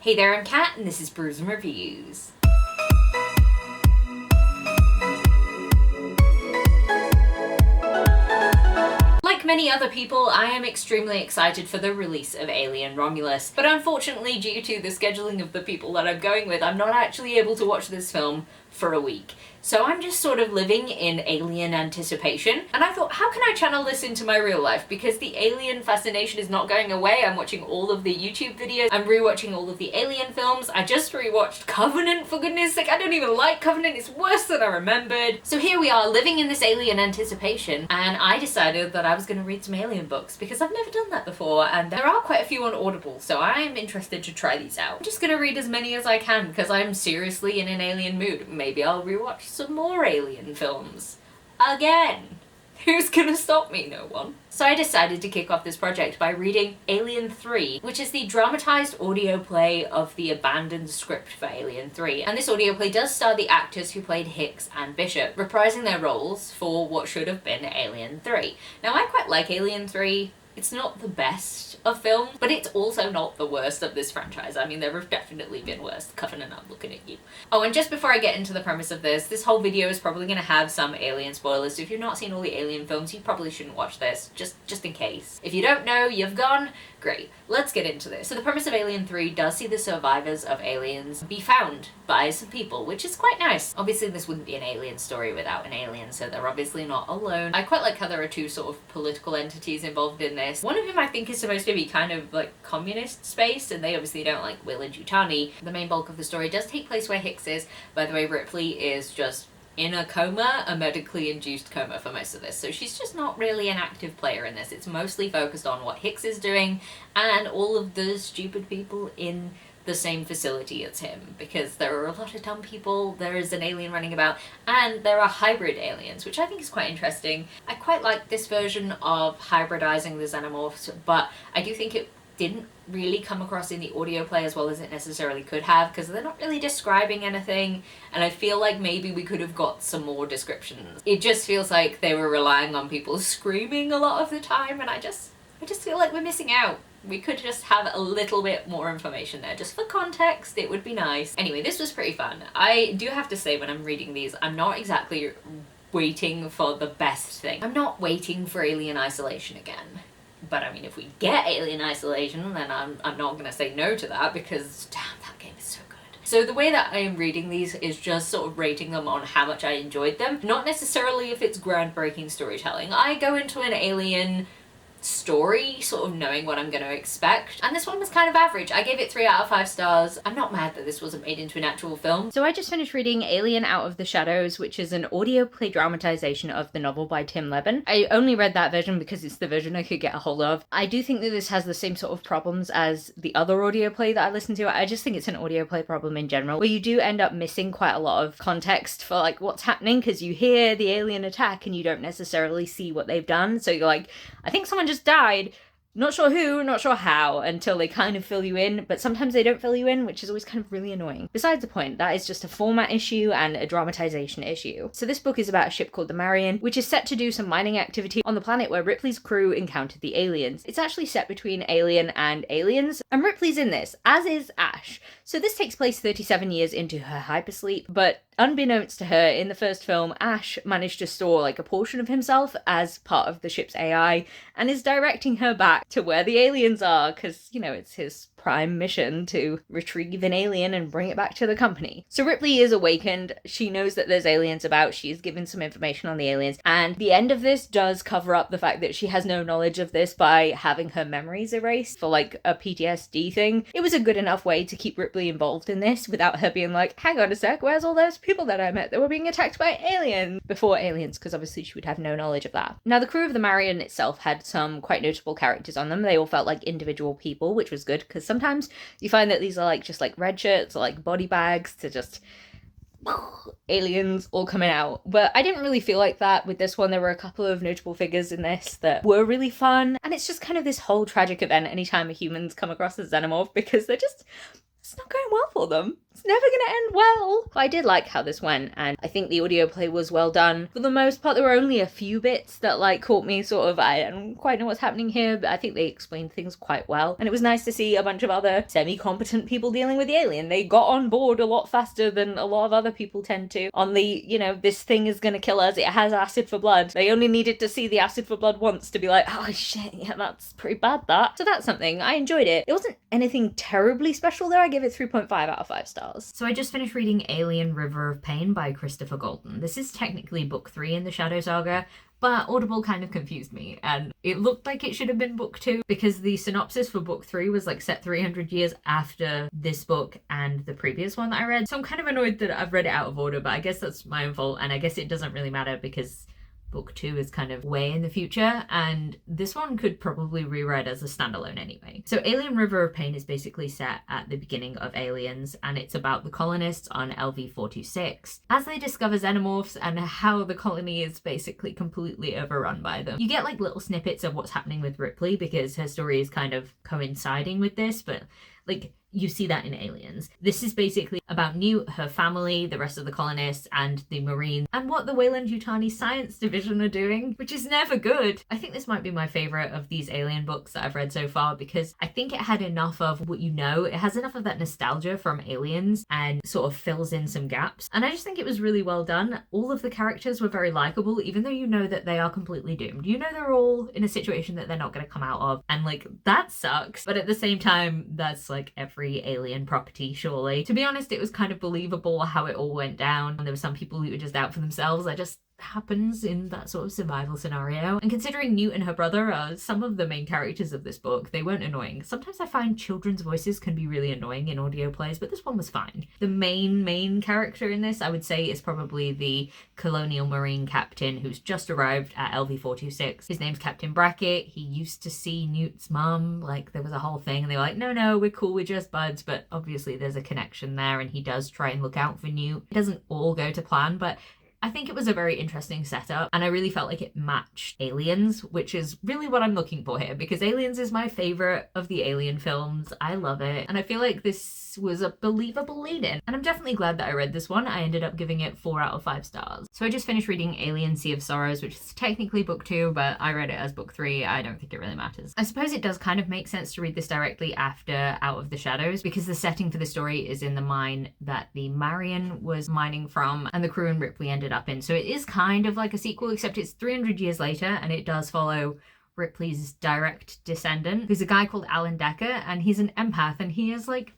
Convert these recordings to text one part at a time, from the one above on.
Hey there, I'm Kat, and this is Brews and Reviews. Like many other people, I am extremely excited for the release of Alien Romulus, but unfortunately, due to the scheduling of the people that I'm going with, I'm not actually able to watch this film for a week. So I'm just sort of living in alien anticipation, and I thought, how can I channel this into my real life? Because the alien fascination is not going away. I'm watching all of the YouTube videos, I'm rewatching all of the Alien films, I just rewatched Covenant, for goodness sake. I don't even like Covenant, it's worse than I remembered. So here we are, living in this alien anticipation, and I decided that I was going to read some alien books, because I've never done that before, and there are quite a few on Audible, so I'm interested to try these out. I'm just going to read as many as I can, because I'm seriously in an alien mood. Maybe I'll rewatch some more Alien films. Again. Who's gonna stop me? No one. So I decided to kick off this project by reading Alien 3, which is the dramatized audio play of the abandoned script for Alien 3. And this audio play does star the actors who played Hicks and Bishop, reprising their roles for what should have been Alien 3. Now, I quite like Alien 3. It's not the best of films, but it's also not the worst of this franchise. I mean, there have definitely been worse. Covenant, I'm looking at you. Oh, and just before I get into the premise of this whole video is probably going to have some Alien spoilers, so if you've not seen all the Alien films, you probably shouldn't watch this, just in case. If you don't know, you've gone, great. Let's get into this. So the premise of Alien 3 does see the survivors of aliens be found by some people, which is quite nice. Obviously, this wouldn't be an alien story without an alien, so they're obviously not alone. I quite like how there are two sort of political entities involved in this. One of them I think is supposed to be kind of like communist space, and they obviously don't like Will and Yutani. The main bulk of the story does take place where Hicks is. By the way, Ripley is just in a coma, a medically induced coma for most of this, so she's just not really an active player in this. It's mostly focused on what Hicks is doing and all of the stupid people in the same facility as him, because there are a lot of dumb people, there is an alien running about, and there are hybrid aliens, which I think is quite interesting. I quite like this version of hybridizing the xenomorphs, but I do think it didn't really come across in the audio play as well as it necessarily could have, because they're not really describing anything, and I feel like maybe we could have got some more descriptions. It just feels like they were relying on people screaming a lot of the time, and I just feel like we're missing out. We could just have a little bit more information there, just for context. It would be nice. Anyway, this was pretty fun. I do have to say, when I'm reading these, I'm not exactly waiting for the best thing. I'm not waiting for Alien Isolation again. But I mean, if we get Alien Isolation, then I'm not gonna say no to that, because damn, that game is so good. So the way that I am reading these is just sort of rating them on how much I enjoyed them, not necessarily if it's groundbreaking storytelling. I go into an Alien story sort of knowing what I'm going to expect, and this one was kind of average. I gave it 3 out of 5 stars. I'm not mad that this wasn't made into an actual film. So I just finished reading Alien Out of the Shadows, which is an audio play dramatization of the novel by Tim Levin. I only read that version because it's the version I could get a hold of. I do think that this has the same sort of problems as the other audio play that I listened to. I just think it's an audio play problem in general, where you do end up missing quite a lot of context for like what's happening, because you hear the alien attack and you don't necessarily see what they've done. So you're like, I think someone just died, not sure who, not sure how, until they kind of fill you in, but sometimes they don't fill you in, which is always kind of really annoying. Besides the point, that is just a format issue and a dramatization issue. So this book is about a ship called the Marion, which is set to do some mining activity on the planet where Ripley's crew encountered the aliens. It's actually set between Alien and Aliens, and Ripley's in this, as is Ash. So this takes place 37 years into her hypersleep, but unbeknownst to her, in the first film, Ash managed to store like a portion of himself as part of the ship's AI, and is directing her back to where the aliens are, because, you know, it's his prime mission to retrieve an alien and bring it back to the company. So Ripley is awakened, she knows that there's aliens about, she's given some information on the aliens, and the end of this does cover up the fact that she has no knowledge of this by having her memories erased for like a PTSD thing. It was a good enough way to keep Ripley involved in this without her being like, hang on a sec, where's all those people that I met that were being attacked by aliens before aliens, because obviously she would have no knowledge of that. Now, the crew of the Marion itself had some quite notable characters on them. They all felt like individual people, which was good, because sometimes you find that these are like just like red shirts or like body bags to just aliens all coming out. But I didn't really feel like that with this one. There were a couple of notable figures in this that were really fun, and it's just kind of this whole tragic event anytime a humans come across a xenomorph, because it's not going well for them. It's never gonna end well. But I did like how this went, and I think the audio play was well done. For the most part, there were only a few bits that like caught me sort of, I don't quite know what's happening here, but I think they explained things quite well. And it was nice to see a bunch of other semi-competent people dealing with the alien. They got on board a lot faster than a lot of other people tend to on the, you know, this thing is gonna kill us, it has acid for blood. They only needed to see the acid for blood once to be like, oh shit, yeah, that's pretty bad that. So that's something. I enjoyed it. It wasn't anything terribly special though. I give it 3.5 out of 5 stars. So I just finished reading Alien River of Pain by Christopher Golden. This is technically book 3 in the Shadow Saga, but Audible kind of confused me, and it looked like it should have been book 2 because the synopsis for book 3 was like set 300 years after this book and the previous one that I read. So I'm kind of annoyed that I've read it out of order, but I guess that's my own fault, and I guess it doesn't really matter because book 2 is kind of way in the future, and this one could probably reread as a standalone anyway. So Alien River of Pain is basically set at the beginning of Aliens, and it's about the colonists on LV-426 as they discover xenomorphs and how the colony is basically completely overrun by them. You get like little snippets of what's happening with Ripley because her story is kind of coinciding with this, but like you see that in Aliens. This is basically about Newt, her family, the rest of the colonists, and the Marines, and what the Weyland-Yutani Science Division are doing, which is never good. I think this might be my favourite of these Alien books that I've read so far because I think it had enough of what you know, it has enough of that nostalgia from Aliens and sort of fills in some gaps. And I just think it was really well done. All of the characters were very likeable, even though you know that they are completely doomed. You know they're all in a situation that they're not going to come out of, and like that sucks. But at the same time, that's like every Alien property, surely. To be honest, it was kind of believable how it all went down. And there were some people who were just out for themselves. That just happens in that sort of survival scenario. And considering Newt and her brother are some of the main characters of this book, they weren't annoying. Sometimes I find children's voices can be really annoying in audio plays, but this one was fine. The main character in this, I would say, is probably the colonial marine captain who's just arrived at LV-426. His name's Captain Brackett. He used to see Newt's mum, like there was a whole thing, and they were like, no, we're cool, we're just buds, but obviously there's a connection there, and he does try and look out for Newt. It doesn't all go to plan, but I think it was a very interesting setup, and I really felt like it matched Aliens, which is really what I'm looking for here, because Aliens is my favourite of the Alien films. I love it, and I feel like this was a believable lead-in, and I'm definitely glad that I read this one. I ended up giving it 4 out of 5 stars. So I just finished reading Alien Sea of Sorrows, which is technically book 2, but I read it as book 3. I don't think it really matters. I suppose it does kind of make sense to read this directly after Out of the Shadows, because the setting for the story is in the mine that the Marion was mining from, and the crew and Ripley ended up in. So it is kind of like a sequel, except it's 300 years later, and it does follow Ripley's direct descendant, who's a guy called Alan Decker, and he's an empath, and he is like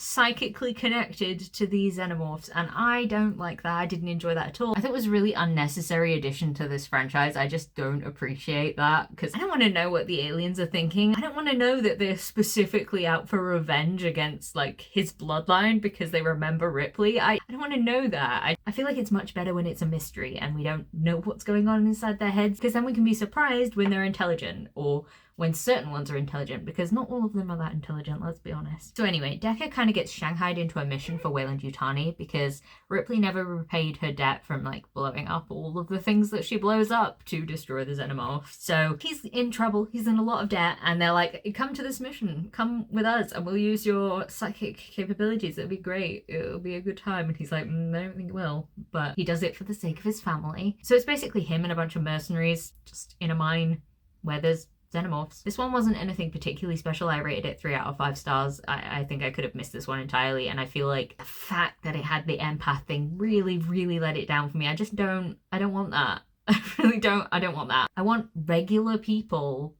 psychically connected to these xenomorphs, and I don't like that. I didn't enjoy that at all. I thought it was a really unnecessary addition to this franchise. I just don't appreciate that, because I don't want to know what the aliens are thinking. I don't want to know that they're specifically out for revenge against like his bloodline because they remember Ripley. I don't want to know that. I feel like it's much better when it's a mystery and we don't know what's going on inside their heads, because then we can be surprised when they're intelligent, or when certain ones are intelligent, because not all of them are that intelligent, let's be honest. So anyway, Decker kind of gets shanghaied into a mission for Weyland-Yutani because Ripley never repaid her debt from like blowing up all of the things that she blows up to destroy the xenomorph. So he's in trouble, he's in a lot of debt, and they're like, come to this mission, come with us and we'll use your psychic capabilities, it'll be great, it'll be a good time. And he's like, I don't think it will, but he does it for the sake of his family. So it's basically him and a bunch of mercenaries just in a mine where there's xenomorphs. This one wasn't anything particularly special. I rated it 3 out of 5 stars. I think I could have missed this one entirely, and I feel like the fact that it had the empath thing really let it down for me. I don't want that. I really don't. I don't want that. I want regular people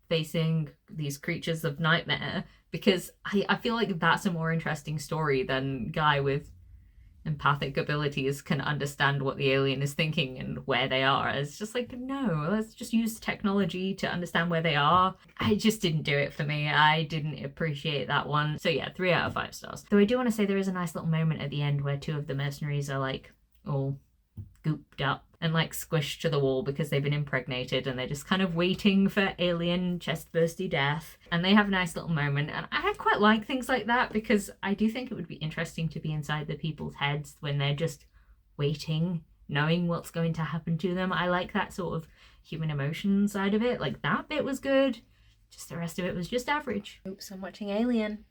facing these creatures of nightmare, because I feel like that's a more interesting story than guy with empathic abilities can understand what the alien is thinking and where they are. It's just like, no, let's just use technology to understand where they are. I just didn't do it for me. I didn't appreciate that one. So yeah, 3 out of 5 stars. Though I do want to say there is a nice little moment at the end where 2 of the mercenaries are like all gooped up and like squished to the wall because they've been impregnated, and they're just kind of waiting for alien chest-bursty death, and they have a nice little moment. And I quite like things like that, because I do think it would be interesting to be inside the people's heads when they're just waiting, knowing what's going to happen to them. I like that sort of human emotion side of it. Like, that bit was good, just the rest of it was just average. Oops, I'm watching Alien.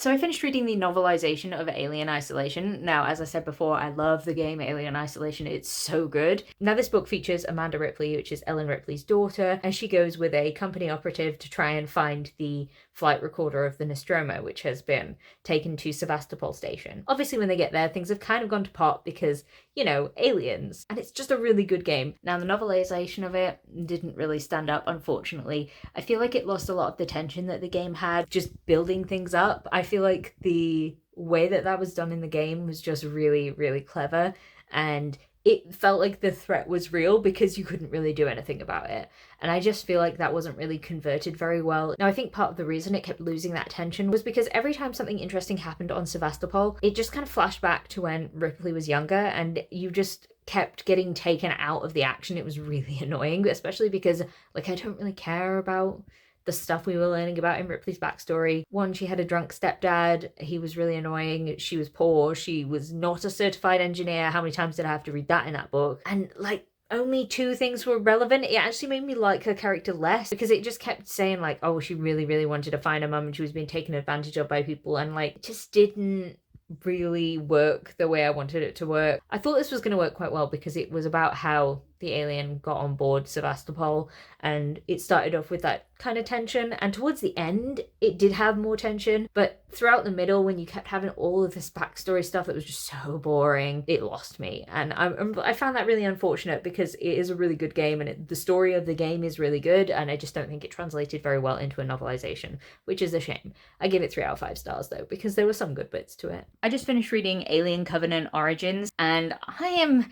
So I finished reading the novelization of Alien Isolation. Now, as I said before, I love the game Alien Isolation. It's so good. Now, this book features Amanda Ripley, which is Ellen Ripley's daughter, and she goes with a company operative to try and find the flight recorder of the Nostromo, which has been taken to Sevastopol Station. Obviously, when they get there, things have kind of gone to pot because, you know, aliens. And it's just a really good game. Now, the novelization of it didn't really stand up, unfortunately. I feel like it lost a lot of the tension that the game had, just building things up. I feel like the way that was done in the game was just really, really clever, and it felt like the threat was real because you couldn't really do anything about it. And I just feel like that wasn't really converted very well. Now, I think part of the reason it kept losing that tension was because every time something interesting happened on Sevastopol, it just kind of flashed back to when Ripley was younger, and you just kept getting taken out of the action. It was really annoying, especially because, like, I don't really care about the stuff we were learning about in Ripley's backstory. One, she had a drunk stepdad. He was really annoying. She was poor. She was not a certified engineer. How many times did I have to read that in that book? And, like, only 2 things were relevant. It actually made me like her character less because it just kept saying, like, oh, she really, really wanted to find her mum and she was being taken advantage of by people, and, like, it just didn't really work the way I wanted it to work. I thought this was going to work quite well because it was about how the alien got on board Sevastopol, and it started off with that kind of tension, and towards the end it did have more tension, but throughout the middle, when you kept having all of this backstory stuff that was just so boring, it lost me. And I found that really unfortunate because it is a really good game, and the story of the game is really good, and I just don't think it translated very well into a novelization, which is a shame. I give it 3 out of 5 stars though, because there were some good bits to it. I just finished reading Alien Covenant Origins, and I am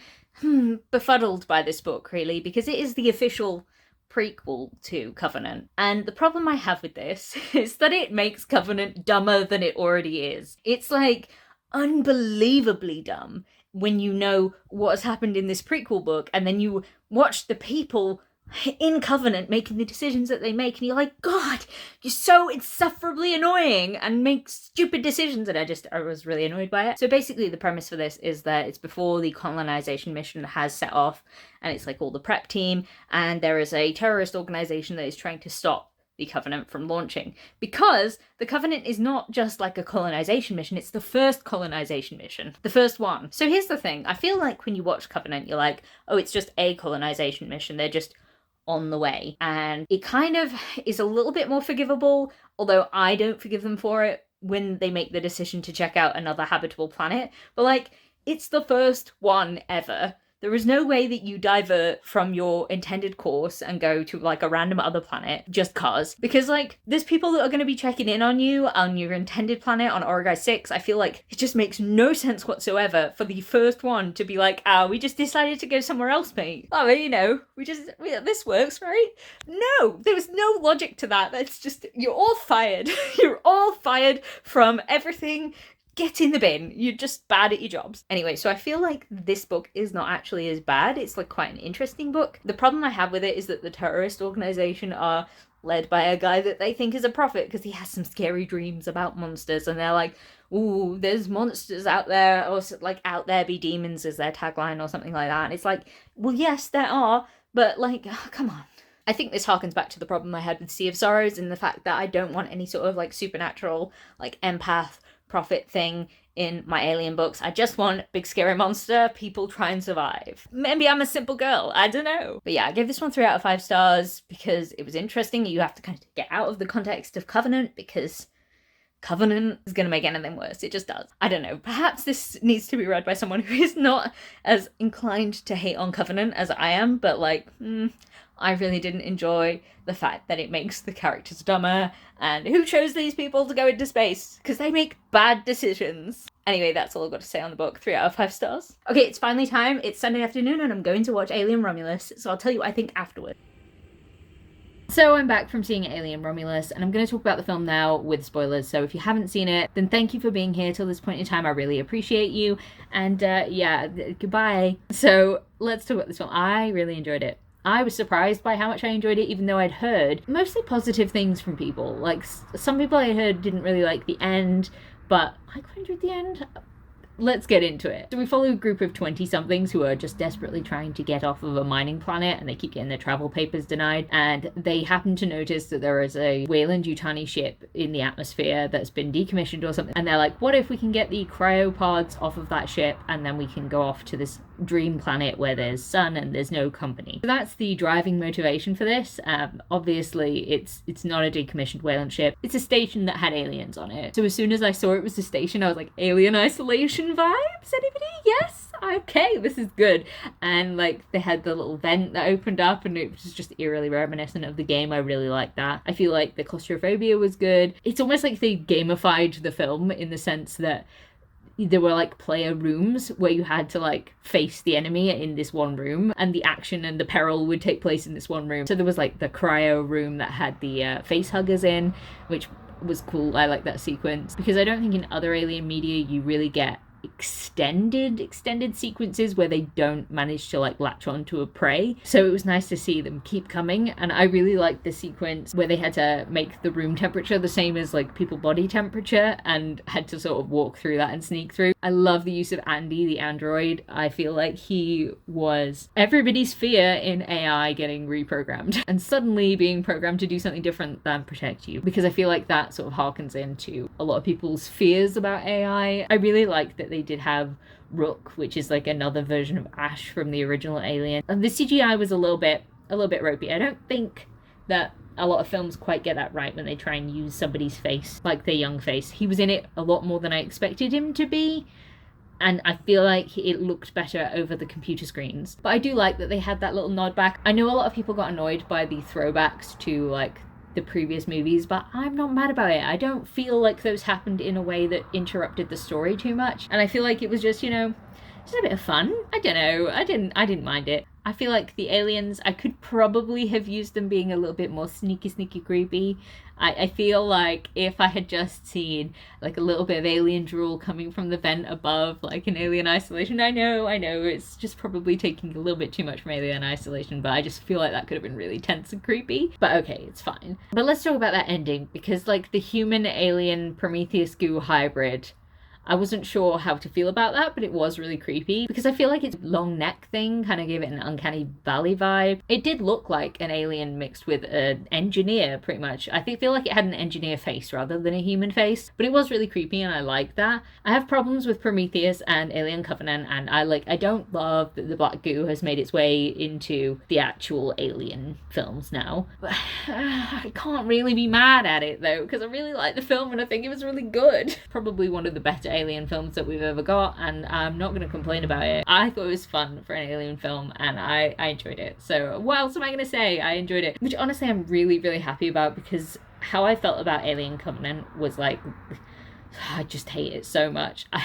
befuddled by this book, really, because it is the official prequel to Covenant. And the problem I have with this is that it makes Covenant dumber than it already is. It's, like, unbelievably dumb when you know what has happened in this prequel book, and then you watch the people in Covenant making the decisions that they make, and you're like, God, you're so insufferably annoying and make stupid decisions. And I was really annoyed by it. So basically the premise for this is that it's before the colonization mission has set off, and it's like all the prep team, and there is a terrorist organization that is trying to stop the Covenant from launching, because the Covenant is not just like a colonization mission, it's the first colonization mission, the first one. So here's the thing, I feel like when you watch Covenant, you're like, oh, it's just a colonization mission, they're just on the way. And it kind of is a little bit more forgivable, although I don't forgive them for it when they make the decision to check out another habitable planet. But, like, it's the first one ever. There is no way that you divert from your intended course and go to, like, a random other planet just cause. Because, like, there's people that are going to be checking in on you on your intended planet on Origai 6. I feel like it just makes no sense whatsoever for the first one to be like, we just decided to go somewhere else, mate. Oh, you know, this works, right? No, there was no logic to that. That's just, you're all fired. You're all fired from everything. Get in the bin. You're just bad at your jobs. Anyway, so I feel like this book is not actually as bad. It's, like, quite an interesting book. The problem I have with it is that the terrorist organization are led by a guy that they think is a prophet because he has some scary dreams about monsters, and they're like, ooh, there's monsters out there, or like, out there be demons is their tagline or something like that. And it's like, well, yes, there are, but, like, come on. I think this harkens back to the problem I had with Sea of Sorrows, and the fact that I don't want any sort of, like, supernatural, like, empath prophet thing in my alien books. I just want big scary monster, people try and survive. Maybe I'm a simple girl, I don't know. But yeah, I gave this one 3 out of 5 stars because it was interesting. You have to kind of get out of the context of Covenant because Covenant is going to make anything worse. It just does. I don't know. Perhaps this needs to be read by someone who is not as inclined to hate on Covenant as I am, but, like, I really didn't enjoy the fact that it makes the characters dumber, and who chose these people to go into space? Because they make bad decisions. Anyway, that's all I've got to say on the book. 3 out of 5 stars. Okay, it's finally time. It's Sunday afternoon and I'm going to watch Alien Romulus, so I'll tell you what I think afterwards. So I'm back from seeing Alien Romulus, and I'm going to talk about the film now with spoilers, so if you haven't seen it, then thank you for being here till this point in time. I really appreciate you, and yeah, goodbye. So let's talk about this film. I really enjoyed it. I was surprised by how much I enjoyed it, even though I'd heard mostly positive things from people. Like, some people I heard didn't really like the end, but I quite enjoyed the end. let's get into it. So we follow a group of 20-somethings who are just desperately trying to get off of a mining planet, and they keep getting their travel papers denied, and they happen to notice that there is a Weyland-Yutani ship in the atmosphere that's been decommissioned or something, and they're like, what if we can get the cryopods off of that ship, and then we can go off to this dream planet where there's sun and there's no company. So that's the driving motivation for this. Obviously it's not a decommissioned Weyland ship, it's a station that had aliens on it. So as soon as I saw it was a station, I was like, alien isolation vibes, anybody? Yes, okay, this is good. And like they had the little vent that opened up and it was just eerily reminiscent of the game. I really liked that. I feel like the claustrophobia was good. It's almost like they gamified the film in the sense that there were like player rooms where you had to like face the enemy in this one room, and the action and the peril would take place in this one room. So there was like the cryo room that had the face huggers in, which was cool. I like that sequence because I don't think in other Alien media you really get extended sequences where they don't manage to like latch on to a prey. So it was nice to see them keep coming, and I really liked the sequence where they had to make the room temperature the same as like people body temperature and had to sort of walk through that and sneak through. I love the use of Andy the android. I feel like he was everybody's fear in AI getting reprogrammed and suddenly being programmed to do something different than protect you, because I feel like that sort of harkens into a lot of people's fears about AI. I really like that they did have Rook, which is like another version of Ash from the original Alien. And the CGI was a little bit ropey. I don't think that a lot of films quite get that right when they try and use somebody's face, like their young face. He was in it a lot more than I expected him to be, and I feel like it looked better over the computer screens. But I do like that they had that little nod back. I know a lot of people got annoyed by the throwbacks to like the previous movies, but I'm not mad about it. I don't feel like those happened in a way that interrupted the story too much, and I feel like it was just, you know, just a bit of fun. I don't know, I didn't mind it. I feel like the aliens, I could probably have used them being a little bit more sneaky creepy. I feel like if I had just seen like a little bit of alien drool coming from the vent above, like in Alien Isolation, I know, it's just probably taking a little bit too much from Alien Isolation, but I just feel like that could have been really tense and creepy. But okay, it's fine. But let's talk about that ending, because like the human-alien Prometheus goo hybrid, I wasn't sure how to feel about that, but it was really creepy because I feel like its long neck thing kind of gave it an uncanny valley vibe. It did look like an alien mixed with an engineer, pretty much. I feel like it had an engineer face rather than a human face, but it was really creepy and I like that. I have problems with Prometheus and Alien Covenant, and I don't love that the black goo has made its way into the actual Alien films now. But I can't really be mad at it though, because I really like the film and I think it was really good. Probably one of the better Alien films that we've ever got, and I'm not going to complain about it. I thought it was fun for an Alien film and I enjoyed it. So what else am I going to say? I enjoyed it, which honestly I'm really happy about, because how I felt about Alien Covenant was like, I just hate it so much. I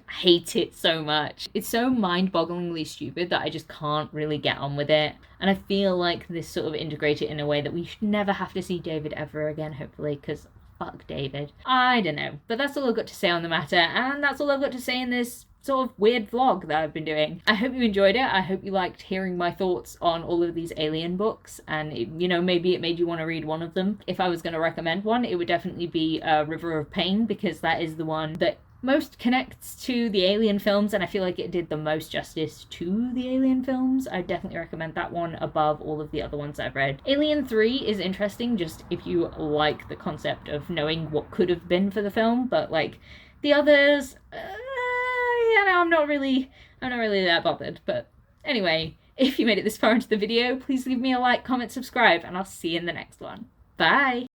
hate it so much. It's so mind-bogglingly stupid that I just can't really get on with it. And I feel like this sort of integrated in a way that we should never have to see David ever again, hopefully, because fuck David. I don't know. But that's all I've got to say on the matter, and that's all I've got to say in this sort of weird vlog that I've been doing. I hope you enjoyed it. I hope you liked hearing my thoughts on all of these Alien books, and maybe it made you want to read one of them. If I was going to recommend one, it would definitely be River of Pain, because that is the one that most connects to the Alien films, and I feel like it did the most justice to the Alien films. I definitely recommend that one above all of the other ones I've read. Alien 3 is interesting just if you like the concept of knowing what could have been for the film, but like the others, I'm not really that bothered. But anyway, if you made it this far into the video, please leave me a like, comment, subscribe, and I'll see you in the next one. Bye!